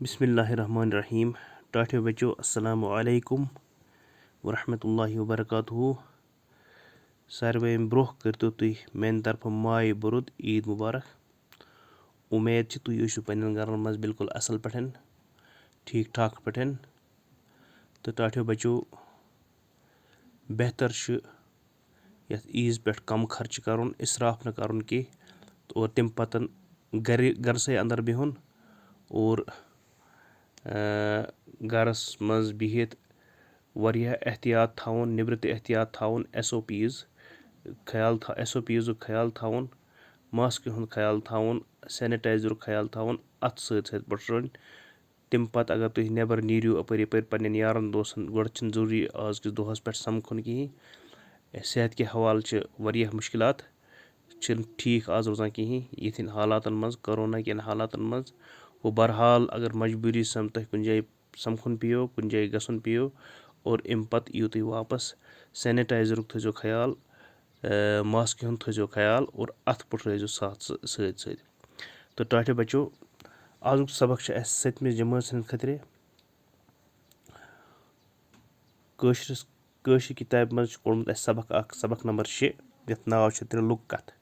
बिस्मिल्लाहिर्रहमानिर्रहीम। टाठियो बच्चों अस्सलामु अलैकुम वरहमतुल्लाहि वबरकातुहू। सारवें ब्रोह करतो तुई मेन तरफ माय बुरुद ईद मुबारक। उम्मीद छ तुई ٲسِو पन्नन घरन मज बिल्कुल असल पठन ठीक ठाक पठन। तो टाठियो बच्चों बेहतर छ यथ ईज पे कम खर्च करुन, इसराफ न करुन की और तम पतन गरसै अंदर बिहुन और गरस मज बिहित वारिया एहतियात थाउन, निब्र ते एहतियात थाउन, SOPs ख्याल थाउन, मास्क हुंद ख्याल थाउन, सैनिटाइजर ख्याल थाउन, अथ सत पटरन। तम पत अगर तुम नेबर नीरियो अपर यपर पन्न यारन दोस्तन गोड छ जरूरी आज किस दोहस पे समखुन कहीं। सेहत के हवाल छ वारिया मुश्किलात छ ठीक आज रोजान कहीं यथिन हालातन मज कोरोना के हालातन मज। वो बहरहाल अगर मजबूरी सम तुम कुन जाय समखुन पियो, कुन जाय गसन पियो और अम पत इयो तुम वापस। सैनिटाइजर थो ख्याल, मास्क हुंद थो ख्याल और अथ पुट रो सत। तो टाठियो बच्चों आजुक सबक छ अस सतमि जमात हंद खतरे कशर किताब मज कोड़मुत अस सबक नंबर 6 यथ नाव छ त्रे लुक कथ।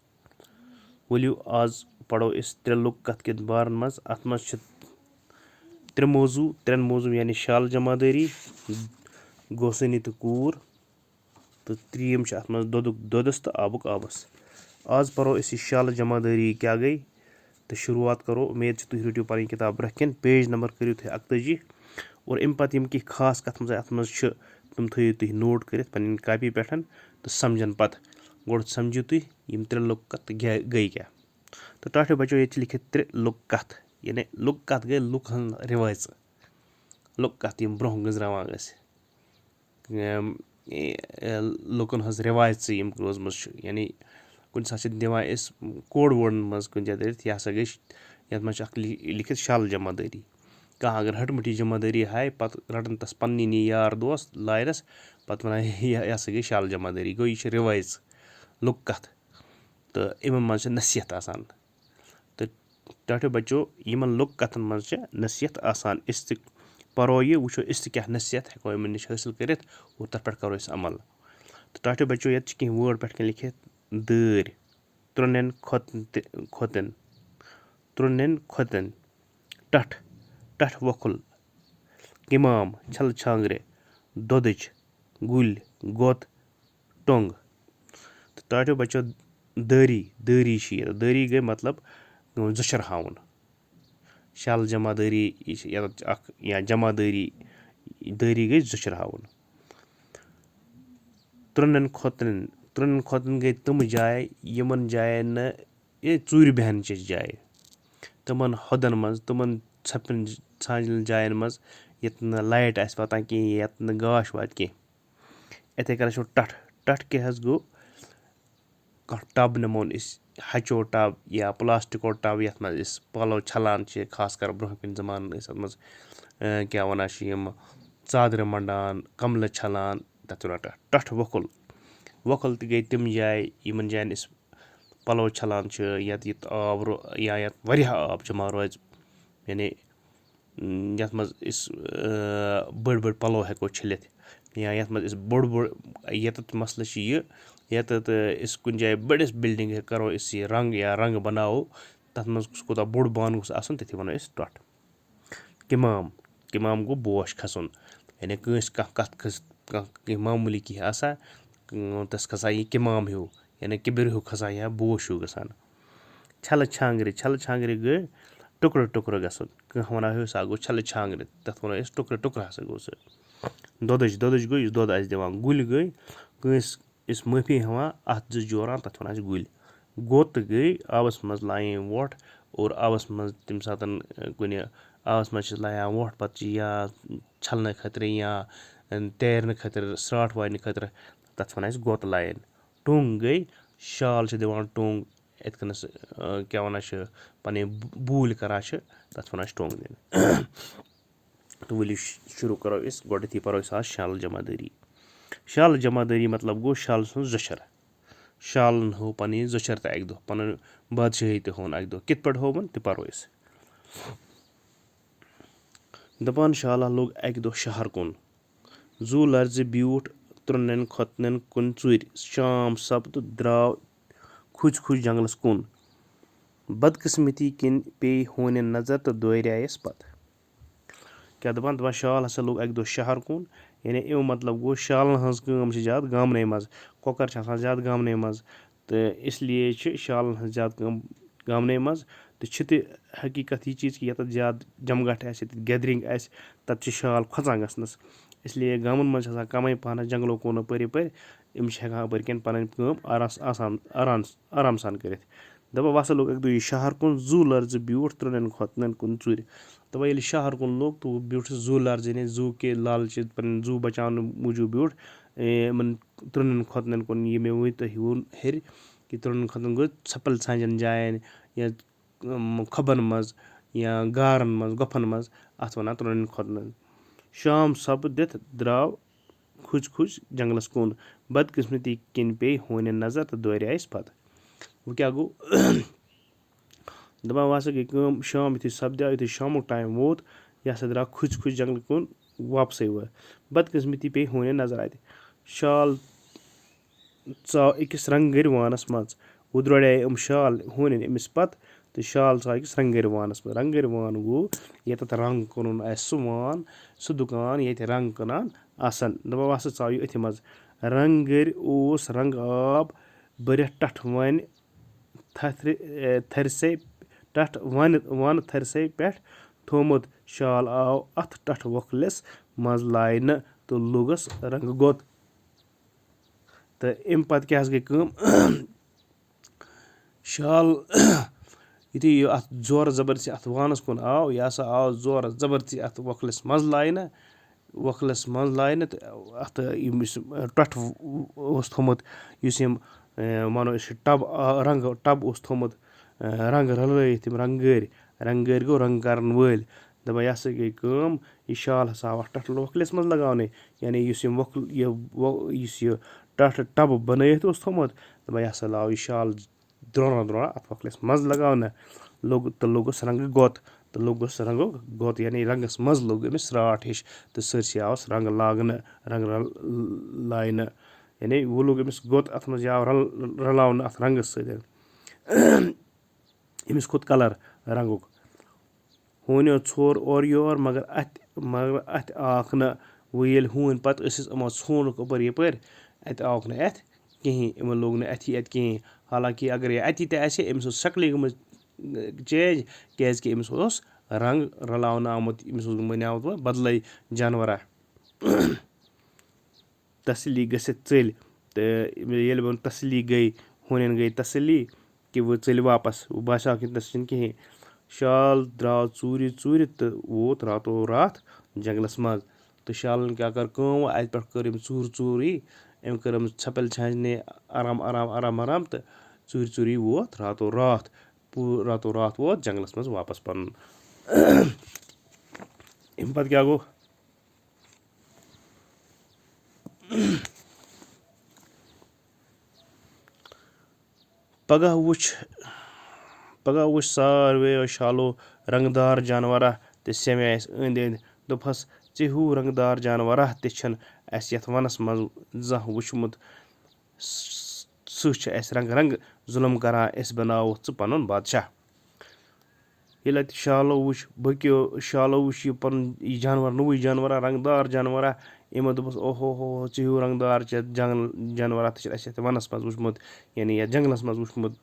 वलियो आज पढ़ो इस त्रे लुक कथ के बारन मज। अथ मज छ त्रेन मौजू यानी शाल जमादारी, गोसनी तो कूर तो त्रीम छ अथ मज दोदस तो आबुक आबस। आज पढ़ो इस शाल जमादारी क्या गई तो शुरुआत करो। उम्मीद छ तुम रटियो पन किताब ब्रह कन पेज नंबर करियो थे 41 और अम पत यम की खास कथ मज अथ मज छ तुम थो तुम नोट कर पन कापी पे तो समझन पत गोड समझो तुम यम त्रे लुक कथ गई क्या। तो टाठियो बच्चों ये लिखित त्रे लुक कथ यानी लुक कथ गई लुक हन रिवाज लुक कथ यम ब्रोह गुजरावान लुकन हज रिवाज यम रोजमज यानी कुन सा दिवान अस कोड वोडन मज कुन जाय दरित यह हसा गई यथ मज लिखित शाल जमादारी। कह अगर हटमुटी जमादारी हाय पत रटन तस पन्नी यार दोस्त लाइनस पत वन यह हसा गई शाल जमादारी गो यह रिवाज लुक कथ। तो इन मज नसीहत आसान। तो टाठियो बच्चों यमन लुक कथन मज नसीहत आसान। इस पढ़ो ये वो इस क्या नसीहत हेको इन नश हासिल कर और तथ पे करो अमल। तो टाठियो बच्चों ये कह वर्ड पे लिखित दर त्रोन खोतन टठ टठ वोखुल किमाम छल छांगरे दोदच गुल गोत टोंग। तो टाठियो बच्चों दरी दरी गई मतलब जशर हावन। शाल जमादारी या जमादारी दरी गई जशर हावन। त्रोन खोतन गई तम जाय यमन जायन न ये चूर बहन जाय तमन हदन मज तमन छपन छांजन जायन मज यत न लाइट आस वातान कहीं यत न गाश वात कहीं। इथे कन टठ टठ के हज गो कह टब नमोन हचो टब या प्लास्टिको टब यथ मज पलो छलान खास कर ब्रोह कन जमान मज क्या वन यम चादर मंडान कमल छलान तथ वन टठ वोखुल। वोखुल गई तम जाय यमन जायन पलो छलान यत आब या यत वारिया आब जमा रोज यानी यथ मज बड़ बड़ पलो हेको छलित या यथ मज बोड़ यत मसल यह यत कुन जाय बड़िस बिल्डिंग करो इस रंग या रंग बनाओ तथ मज कोता बोड़ बान गोस आसन तथि वनो टठ। किमाम गो बोश खसन यानी कंस कह कथ खस कह मामूली की आसा तस खसा यह किमाम हिू यानी किबिर हिू खसा या बोश हिू गसान। छल छांगरे गई टुकर टुकर गसन कह वन सा गो छल छांगरे तथ वनो टुकर टुकर हसा गो दोदच गई दोद आस दिवान। गुल गई कंस इस माफी हवा अथ जोरान तथ वन गुल। गोत गई आबस मज लाइन वोट और आबस मज तम सातन कुन आबस मज लायान वोट पत या छलने खतर या तैरने खतर स्राट वायने खतर तथ वन गोत लायन। टोंग गई शाल दिवान टोंग इत कनस क्या वन पन बूल करान तथ वन टोंग दिन। तो वलियो शुरू करो इस गोडथी पढ़ो आज शाल जमादारी। शाल जमादारी मतलब गो शाल सुन जशर। शालन हो पन जशर तो अक दो पन बादशाही तो होन अक दो कित पे होवन तो पढ़ो इस। دَپان شالہ لوٚگ اَکہِ دۄہ شہر کُن زوٗ لرزِ بیوٗٹھ ترٛنٮ۪ن کھۄتنٮ۪ن کُن ژوٗرِ شام سپدٕ درٛاو کھُج کھُج جنٛگلس کُن بدقٕسمتی کِنۍ پیٚیہِ ہونٮ۪ن نظر تہٕ دورایس پتہٕ کیٛاہ دَپان شال ہسا لوٚگ اَکہِ دۄہ شہر کُن یعنی اَمیُک مطلب گوٚو شالن ہٕنٛز کٲم چھِ زیادٕ گامنٕے منٛز کۄکر چھِ آسان زیادٕ گامنٕے منٛز تہٕ اسلیے چھِ شالن ہٕنٛز زیادٕ کٲم گامنٕے منٛز تہٕ چھِ تہِ حقیٖقت یہِ چیٖز کہِ ییٚتٮ۪تھ زیادٕ جمگٹھ آسہِ ییٚتٮ۪تھ گیدرِنٛگ آسہِ تَتہِ چھِ شال کھۄژان گژھنَس اسلیے گامن منٛز چھِ آسان کمٕے پہنَس جنٛگلو کوٗنو پٔرۍ یپٲرۍ یِم چھِ ہٮ۪کان اَپٲرۍ کٮ۪ن پنٕنۍ کٲم آرام سان کٔرِتھ دَپان وَسا لوٚگ اَکہِ دۄہ یہِ شہر کُن زوٗ لرزٕ بیوٗٹھ ترٛنٮ۪ن کھۄتنٮ۪ن کُن ژوٗرِ دَپان ییٚلہِ شہر کُن لوٚگ تہٕ بیوٗٹھ زوٗ لرزٕ یعنی زوٗ کے لالچہِ پنٕنۍ زوٗ بچاونہٕ موٗجوٗب بیوٗٹھ یِمن ترٛنٮ۪ن کھۄتنٮ۪ن کُن یہِ مےٚ ؤنۍ تۄہہِ ووٚن ہیٚرِ کہِ ترٛنٮ۪ن کھۄتنٮ۪ن گوٚو ژھپل ژھانٛجن جاین یا کھۄبن منٛز یا گارن منٛز گۄپھن منٛز اَتھ وَنان ترٛنٮ۪ن کھۄتنٮ۪ن شام سپدِتھ درٛاو کھُج کھُج جنٛگلس کُن بدقٕسمتی کِنۍ پیٚیہِ ہونٮ۪ن نظر تہٕ دورایس پتہٕ وۄنۍ کیٛاہ گوٚو دَپان وۄنۍ ہسا گٔے کٲم شام یِتھُے سپدیو یِتھُے شامُک ٹایم ووت یہِ ہسا درٛاو کھُج کھُج جنٛگلہٕ کُن واپسٕے وۄنۍ بدقٕسمتی پیٚیہِ ہونٮ۪ن نظر اَتہِ شال ژاو أکِس رنٛگہٕ گٔرِ وانس منٛز وُدروڑے یِم شال ہونٮ۪ن أمِس پتہٕ تہٕ شال ژاو أکِس رنٛگہٕ گٔرِ وانس منٛز رنٛگہٕ گٔرِ وان گوٚو ییٚتٮ۪تھ رنٛگ کٕنُن آسہِ سُہ وان سُہ دُکان ییٚتہِ رنٛگ کٕنان آسن دَپان وَسا ژاو یہِ أتھی منٛز رنٛگہٕ گٔرِ اوس رنٛگہٕ آب بٔرِتھ ٹَٹھ وَنہِ تھرسے ٹَٹھ وَنہٕ تھرسے پٮ۪ٹھ تھوٚمُت شال آو اَتھ ٹَٹھ وۄکھلِس منٛز لاینہٕ تہٕ لوٚگُس رنٛگہٕ گوٚت تہٕ اَمہِ پتہٕ کیٛاہ حظ گٔے کٲم شال یِتھُے یہِ اَتھ زورٕ زبردستی اَتھ وانَس کُن آو یہِ ہسا آو زورٕ زبردستی اَتھ وۄکھلِس منٛز لاینہٕ تہٕ اَتھ ییٚمِس ٹۄٹھ اوس تھوٚمُت یُس یِم وَنو أسۍ ٹَب رنٛگہٕ ٹَب اوس تھوٚمُت رنٛگہٕ رلٲیِتھ یِم رنٛگہٕ گٔرۍ گوٚو رنٛگ کَرَن وٲلۍ دَپان یہِ ہسا گٔے کٲم یہِ شال ہسا آو اَتھ ٹَٹھ وۄکھلِس منٛز لگاونہٕ یعنی یُس یِم یُس یہِ ٹَٹھ ٹَبہٕ بَنٲیِتھ اوس تھوٚمُت دَپان یہِ ہسا لاو یہِ شال درٛوٚنا اَتھ وۄکھلِس منٛز لگاونہٕ لوٚگُس رنٛگہٕ گوٚت تہٕ لوٚگُس رنٛگُک گوٚت یعنی رنٛگَس منٛز لوٚگ أمِس سرٛانٛٹھ ہِش تہٕ سٲرسٕے آوس رنٛگ لاگنہٕ رنٛگ لاینہٕ یعنی وۄنۍ لوٚگ أمِس گوٚت اَتھ منٛز یہِ آو رلاونہٕ اَتھ رنٛگَس سۭتۍ أمِس کھوٚت کَلر رنٛگُک ہونیو ژھور اورٕ یور مگر اَتھِ آکھ نہٕ وۄنۍ ییٚلہِ ہوٗنۍ پَتہٕ ٲسِس یِمو ژھونُکھ اَپٲرۍ یَپٲرۍ اَتہِ آوُکھ نہٕ اَتھِ کِہیٖنۍ یِمن لوٚگ نہٕ اَتھی اَتہِ کِہیٖنۍ حالانکہِ اگر یہِ اَتی تہِ آسہِ ہے أمِس ٲس شکلٕے گٔمٕژ چینٛج کیٛازِکہِ أمِس اوس رنٛگ رلاونہٕ آمُت أمِس اوس بَنیومُت وۄنۍ بدلٕے جانوَرا تسلی گٔژھِتھ ژٔلۍ تہٕ ییٚلہِ وۄنۍ تسلی گٔے ہونٮ۪ن گٔے تسلی کہِ وۄنۍ ژٔلۍ واپس وۄنۍ باسیوکھ نہٕ چھِنہٕ کِہیٖنۍ شال درٛاو ژوٗرِ تہٕ ووت راتو راتھ جنٛگلس منٛز تہٕ شالن کیٛاہ کٔر کٲم وۄنۍ اَتہِ پٮ۪ٹھ کٔر أمۍ ژوٗرٕے أمۍ کٔر أمِس ژھَپٕلۍ ژھانٛجنے آرام تہٕ ژوٗرِ ووت راتو راتھ ووت جنٛگلس منٛز واپس پَنُن اَمہِ پتہٕ کیٛاہ گوٚو پگاہ وٕچھ ساروِیو شالو رنٛگہٕ دار جانوَرا تہٕ سیٚمیایَس أنٛدۍ أنٛدۍ دوٚپہَس ژےٚ ہیوٗ رنٛگہٕ دار جانوَرا تہِ چھِنہٕ اَسہِ یَتھ وَنَس منٛز زانٛہہ وٕچھمُت سُہ چھُ اَسہِ رنٛگہٕ ظُلم کَران أسۍ بَناوُتھ ژٕ پَنُن بادشاہ ییٚلہِ اَتہِ شالو وٕچھ یہِ پَنُن یہِ جانوَر نوٚوُے جانوَرا رنٛگہٕ دار جانوَرا یِمو دوٚپُس اوہو ژےٚ ہیوٗ رنٛگہٕ دار جانوَرا تہِ چھِ اَسہِ یَتھ وَنَس منٛز وٕچھمُت یعنی یَتھ جنٛگلَس منٛز وٕچھمُت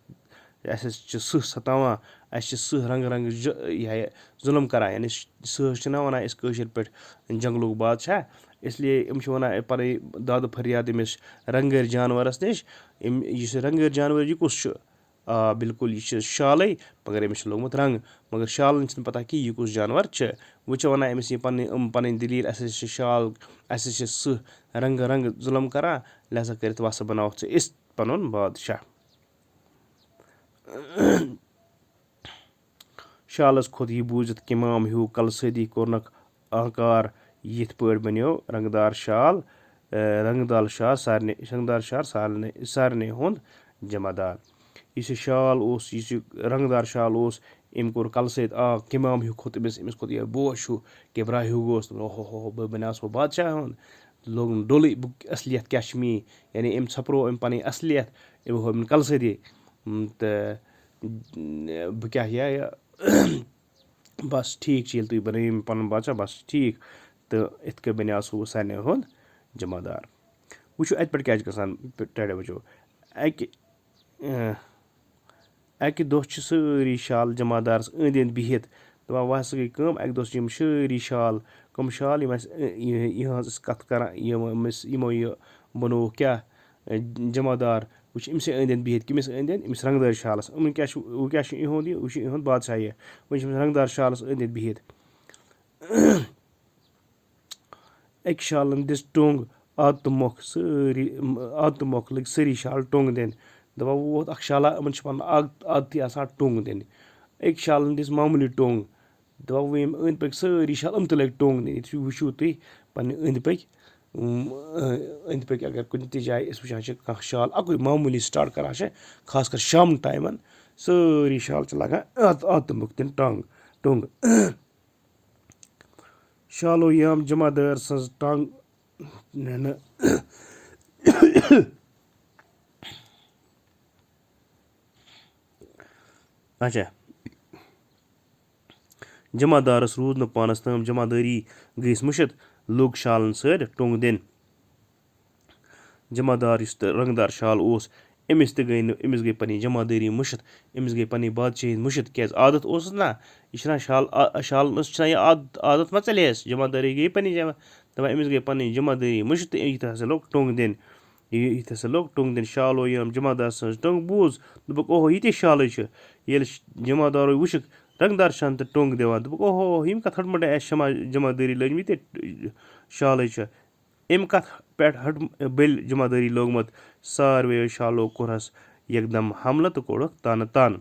اَسہِ حظ چھِ سٕہہ سَتاوان اَسہِ چھِ سٕہہ رنٛگہٕ ظُلم کَران یعنی سٕہہ چھِنہ وَنان أسۍ کٲشِر پٲٹھۍ جنٛگلُک بادشاہ اِسلیے یِم چھِ وَنان پَنٕنۍ دادٕ فریاد أمِس رنٛگہٕ گٔرۍ جانوَرَس نِش یُس یہِ رنٛگہٕ گٔرۍ جانوَر یہِ کُس چھُ آ بِلکُل یہِ چھِ شالٕے مگر أمِس چھُ لوٚگمُت رنٛگ مگر شالَن چھِنہٕ پَتہ کہِ یہِ کُس جانوَر چھِ وۄنۍ چھِ وَنان أمِس یہِ پَنٕنۍ دٔلیٖل اَسہِ حظ چھِ اَسہِ حظ چھِ سٕہہ رنٛگہٕ ظُلم کَران لہٰذا کٔرِتھ وَسہٕ بَناوُکھ ژٕ أسۍ پَنُن بادشاہ شالَس کھوٚت یہِ بوٗزِتھ کِمام ہیوٗ کَلہٕ سٲدی کوٚرنَکھ آنکار یِتھ پٲٹھۍ بَنیو رنٛگہٕ دار شال سارنٕے ہُنٛد جمع دار یُس یہِ رنٛگہٕ دار شال اوس أمۍ کوٚر کَلہٕ سۭتۍ کِمام ہیوٗ کھوٚت أمِس کھوٚت یہِ بوش ہیوٗ کیبرا ہیوٗ گوس ہو بہٕ بَنیٛاوس وۄنۍ بادشاہ ہُنٛد لوگُن ڈولٕے بہٕ اَصلیت کیٛاہ چھِ میٛٲنۍ یعنی أمۍ ژھۄپروو أمۍ پَنٕنۍ اَصلیت أمۍ ہوو أمۍ کَلہٕ سۭتی تہٕ بہٕ کیٛاہ یہِ بَس ٹھیٖک چھِ ییٚلہِ تُہۍ بَنٲیِو مےٚ پَنُن بادشاہ بَس ٹھیٖک تہٕ یِتھ کٔنۍ بَنیٛاو سُہ سارنٕے ہُنٛد جمعدار وٕچھو اَتہِ پٮ۪ٹھ کیٛاہ چھِ گژھان ٹَڑِ وٕچھو اَکہِ دۄہ چھِ سٲری شال جمعدارَس أنٛدۍ أنٛدۍ بِہِتھ دَپان وۄنۍ ہَسا گٔے کٲم اَکہِ دۄہ چھِ یِم سٲری شال کٕم شال یِم اَسہِ یِہٕنٛز أسۍ کَتھ کَران یِمو یہِ بَنووُکھ کیٛاہ جمعدار وٕچھ أمۍسٕے أنٛدۍ أنٛدۍ بِہِتھ کٔمِس أنٛدۍ أنٛدۍ أمِس رنٛگہٕ دٲرۍ شالَس یِمَن کیٛاہ چھُ وۄنۍ کیٛاہ چھُ یِہُنٛد یہِ وۄنۍ چھُ یِہُنٛد بادشاہ یہِ وۄنۍ چھِ أمِس رنٛگہٕ دار شالَس أنٛدۍ أنٛدۍ بِہِتھ اَکہِ شالَن دِژ ٹوٚنٛگ عادتہٕ مۄکھ لٔگۍ سٲری شال ٹوٚنٛگ دِنہِ دَپان ووت اَکھ شالہ یِمَن چھِ پَنُن عادتھٕے آسان ٹوٚنٛگ دِنہِ أکۍ شالَن دِژ معموٗلی ٹوٚنٛگ دَپان وۄنۍ یِم أنٛدۍ پٔکۍ سٲری شال یِم تہِ لٔگۍ ٹوٚنٛگ دِنہِ یُتھُے وٕچھِو تُہۍ پنٛنہِ أنٛدۍ پٔکۍ اگر کُنہِ تہِ جایہِ أسۍ وٕچھان چھِ کانٛہہ شال اَکُے معموٗلی سِٹاٹ کَران چھِ خاص کَر شامہٕ ٹایمَن سٲری شال چھِ لَگان عادتہٕ مۄکھ دِنہِ ٹوٚنٛگ شالو یام جمعدار سٕنٛز ٹنٛگ نِنہٕ اچھا جمعدارَس روٗد نہٕ پانَس تام جمعدٲری گٔیَس مٔشِد لوٚگ شالَن سۭتۍ ٹوٚنٛگ دِنہِ جمعدار یُس تہٕ رنٛگہٕ دار شال اوس أمِس گٔے پَنٕنۍ جمعدٲری مٔشِد أمِس گٔے پَنٕنۍ بادشٲہی مٔشِد کیٛازِ عادت اوسُس نا یہِ چھِنا شالَس چھِنا یہِ عادت ما ژَلہیس جمعدٲری گٔے پَنٕنۍ دَپان أمِس گٔے پَنٕنۍ جمعدٲری مٔشِد تہٕ یِتھ ہَسا لوٚگ ٹوٚنٛگ دِنہِ شالو یِم جمعدار سٕنٛز ٹوٚنٛگ بوٗز دوٚپُکھ اوہو یہِ تہِ شالٕے چھِ ییٚلہِ جمعدارو وٕچھُکھ رنٛگہٕ دار چھَنہٕ تہٕ ٹوٚنٛگ دِوان دوٚپُکھ اوہو یِم کَتھ ہٕٹمَٹے اَسہِ جمعدٲری لٲجمٕتۍ یہِ شالٕے چھِ أمۍ کَتھ پٮ۪ٹھ بٔلۍ جمعدٲری لوگمُت ساروِیو شالو کوٚرہَس یکدم حملہٕ تہٕ کوٚڑُکھ تانہٕ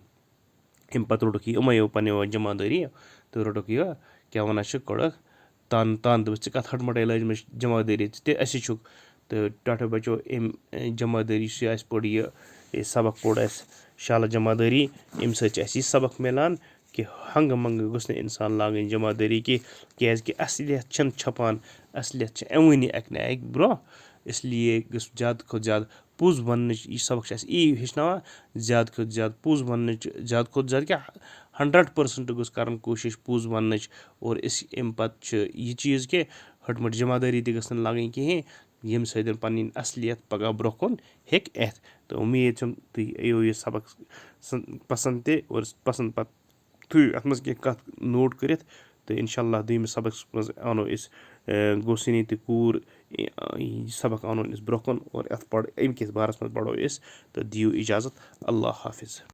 اَمہِ پَتہٕ روٚٹُکھ یہِ یِمَیو پنٛنیو جمعدٲری تہٕ روٚٹُکھ یہِ کیٛاہ وَنان چھِ کوٚڑُکھ تانہٕ دوٚپُس ژےٚ کَتھ ہٕٹمَٹے لٲجمٕژ جمعدٲری ژٕ تہِ اَسے چھُکھ تہٕ ٹاٹھو بَچو أمۍ جمعدٲری یُس یہِ اَسہِ پوٚر یہِ سبق پوٚر اَسہِ شالہٕ جمعدٲری اَمہِ سۭتۍ چھِ اَسہِ یہِ سبق میلان کہِ ہنٛگہٕ منٛگہٕ گوٚژھ نہٕ اِنسان لاگٕنۍ جمعدٲری کینٛہہ کیٛازِکہِ اَصلِیت چھَنہٕ چھَپان اَصلِیت چھِ یِوٲنی اَکہِ نہ اَکہِ برٛونٛہہ اِسلیے گٔژھ زیادٕ کھۄتہٕ زیادٕ پوٚز وَننٕچ یہِ سبق چھِ اَسہِ یی ہیٚچھناوان زیادٕ کھۄتہٕ زیادٕ پوٚز وَننٕچ زیادٕ کھۄتہٕ زیادٕ کیٛاہ 100% گوٚژھ کَرُن کوٗشِش پوٚز وَننٕچ اور أسۍ اَمہِ پَتہٕ چھِ یہِ چیٖز کہِ ہٕٹمٕٹۍ جمعدٲری تہِ گٔژھ نہٕ لَگٕنۍ کِہیٖنۍ ییٚمہِ سۭتۍ پَنٕنۍ اَصلِیت پَگاہ برٛونٛہہ کُن ہیٚکہِ یِتھ تہٕ اُمید چھَم تُہۍ یِیِو یہِ سبق پَسنٛد تہِ اور پَسنٛد پَتہٕ تھٲیِو اَتھ منٛز کینٛہہ کَتھ نوٹ کٔرِتھ تہٕ اِنشاء اللہ دوٚیمِس سبقَس منٛز اَنو أسۍ گوسیٖنی تہٕ کوٗر یہِ سبق اَنون أسۍ برٛونٛہہ کُن اور اَمہِ کِس بارَس منٛز پَرو أسۍ تہٕ دِیِو اِجازت اللہ حافِظ